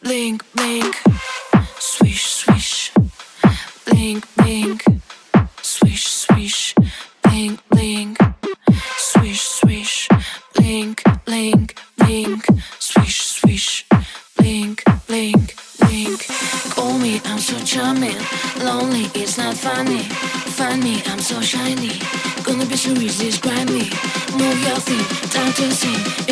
Blink, blink, swish, swish. Blink, blink, swish, swish. Blink, blink, swish, swish. Blink, blink, blink, swish, swish. Blink, blink, blink. Call me, I'm so charming. Lonely, it's not funny. Find me, I'm so shiny. Gonna be so easy, describe me. Move your feet, time to sing.